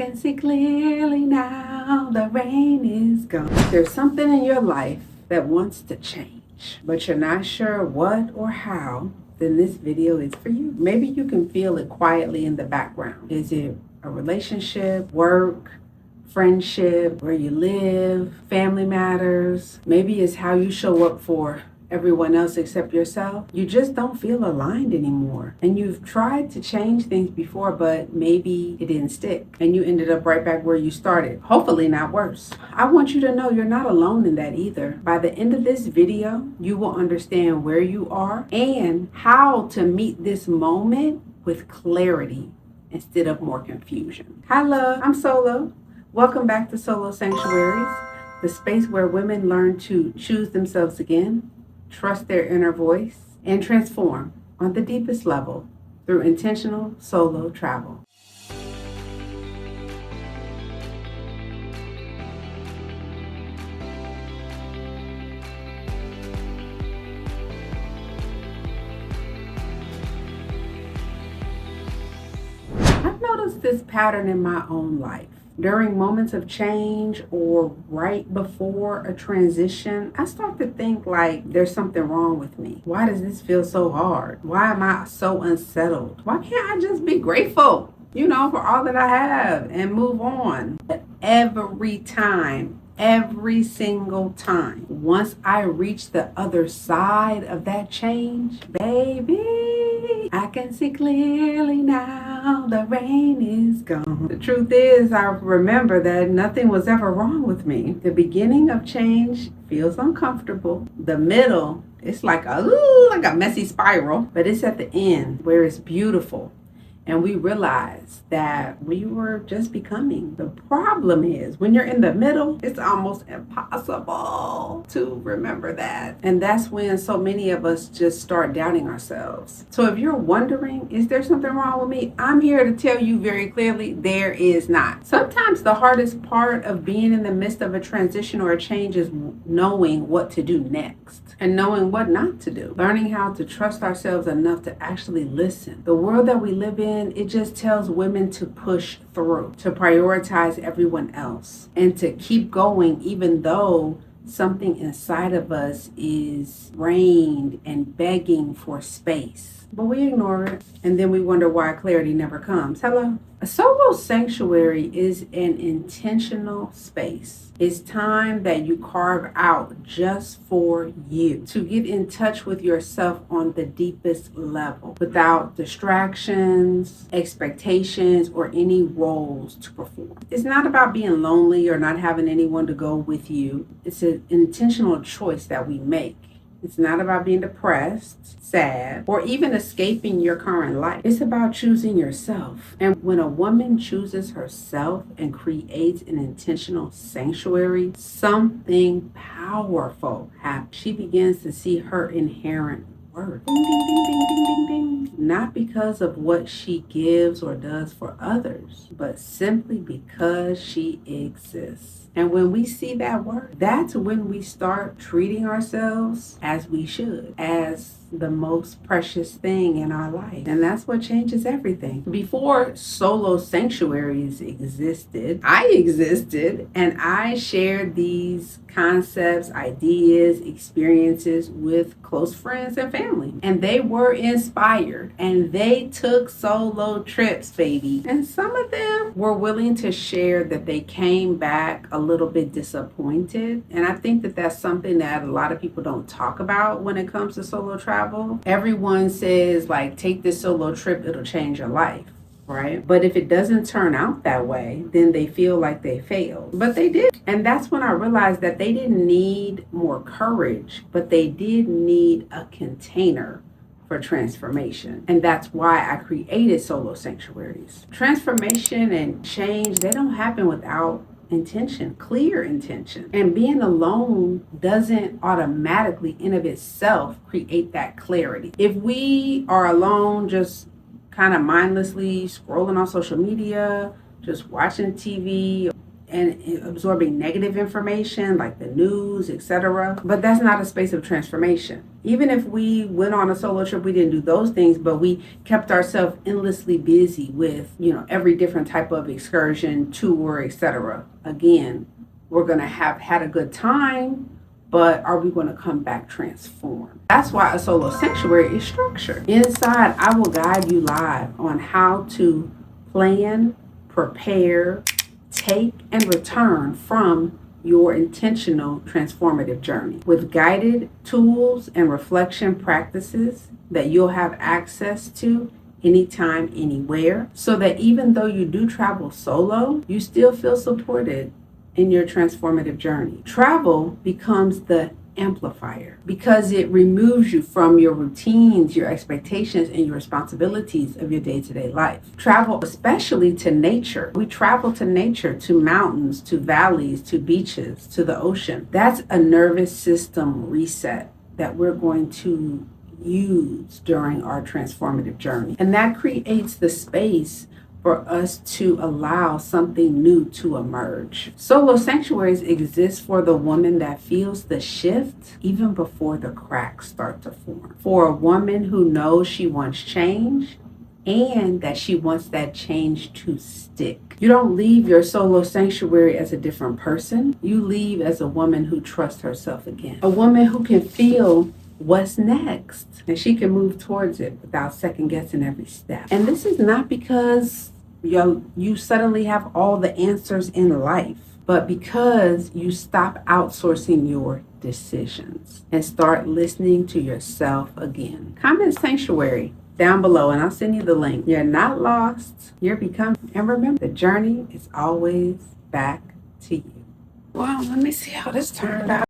can see clearly now, the rain is gone. There's something in your life that wants to change, but you're not sure what or how, then this video is for you. Maybe you can feel it quietly in the background. Is it a relationship, work, friendship, where you live, family matters? Maybe it's how you show up for everyone else except yourself. You just don't feel aligned anymore. And you've tried to change things before, but maybe it didn't stick. And you ended up right back where you started. Hopefully not worse. I want you to know you're not alone in that either. By the end of this video, you will understand where you are and how to meet this moment with clarity instead of more confusion. Hi love, I'm Solo. Welcome back to Solo Sanctuaries, the space where women learn to choose themselves again, trust their inner voice, and transform on the deepest level through intentional solo travel. I've noticed this pattern in my own life. During moments of change or right before a transition, I start to think like there's something wrong with me. Why does this feel so hard? Why am I so unsettled? Why can't I just be grateful, for all that I have and move on? But every single time, once I reach the other side of that change, baby, I can see clearly now, the rain is gone. The truth is, I remember that nothing was ever wrong with me. The beginning of change feels uncomfortable. The middle, it's like a messy spiral, but it's at the end where it's beautiful. And we realize that we were just becoming. The problem is when you're in the middle, it's almost impossible to remember that. And that's when so many of us just start doubting ourselves. So if you're wondering, is there something wrong with me? I'm here to tell you very clearly, there is not. Sometimes the hardest part of being in the midst of a transition or a change is knowing what to do next and knowing what not to do. Learning how to trust ourselves enough to actually listen. The world that we live in, it just tells women to push through, to prioritize everyone else, and to keep going even though something inside of us is drained and begging for space. But we ignore it, and then we wonder why clarity never comes. Hello? A solo sanctuary is an intentional space. It's time that you carve out just for you to get in touch with yourself on the deepest level without distractions, expectations, or any roles to perform. It's not about being lonely or not having anyone to go with you. It's an intentional choice that we make. It's not about being depressed, sad, or even escaping your current life. It's about choosing yourself. And when a woman chooses herself and creates an intentional sanctuary, something powerful happens. She begins to see her inherent worth. Ding, ding, ding, ding, ding, ding, ding. Not because of what she gives or does for others, but simply because she exists. And when we see that worth, that's when we start treating ourselves as we should, as the most precious thing in our life. And that's what changes everything. Before solo sanctuaries existed, I existed, and I shared these concepts, ideas, experiences with close friends and family. And they were inspired and they took solo trips, baby. And some of them were willing to share that they came back a little bit disappointed. And I think that that's something that a lot of people don't talk about when it comes to solo travel. Everyone says, like, take this solo trip, it'll change your life. Right? But if it doesn't turn out that way, then they feel like they failed. But they did. And that's when I realized that they didn't need more courage, but they did need a container for transformation. And that's why I created solo sanctuaries. Transformation and change, they don't happen without intention, clear intention. And being alone doesn't automatically in of itself create that clarity. If we are alone, just kind of mindlessly scrolling on social media, just watching TV, and absorbing negative information like the news, etc. But that's not a space of transformation. Even if we went on a solo trip, we didn't do those things, but we kept ourselves endlessly busy with, every different type of excursion, tour, etc. Again, we're going to have had a good time, but are we going to come back transformed? That's why a solo sanctuary is structured. Inside, I will guide you live on how to plan, prepare, take, and return from your intentional transformative journey with guided tools and reflection practices that you'll have access to anytime, anywhere, so that even though you do travel solo, you still feel supported in your transformative journey. Travel becomes the amplifier because it removes you from your routines, your expectations, and your responsibilities of your day-to-day life. Travel, especially to nature. We travel to nature, to mountains, to valleys, to beaches, to the ocean. That's a nervous system reset that we're going to use during our transformative journey. And that creates the space for us to allow something new to emerge. Solo sanctuaries exist for the woman that feels the shift even before the cracks start to form. For a woman who knows she wants change and that she wants that change to stick. You don't leave your solo sanctuary as a different person. You leave as a woman who trusts herself again. A woman who can feel what's next, and she can move towards it without second guessing every step. And this is not because you suddenly have all the answers in life, but because you stop outsourcing your decisions and start listening to yourself again. Comment sanctuary down below and I'll send you the link. You're not lost, you're becoming. And remember, the journey is always back to you. Well, let me see how this turned out.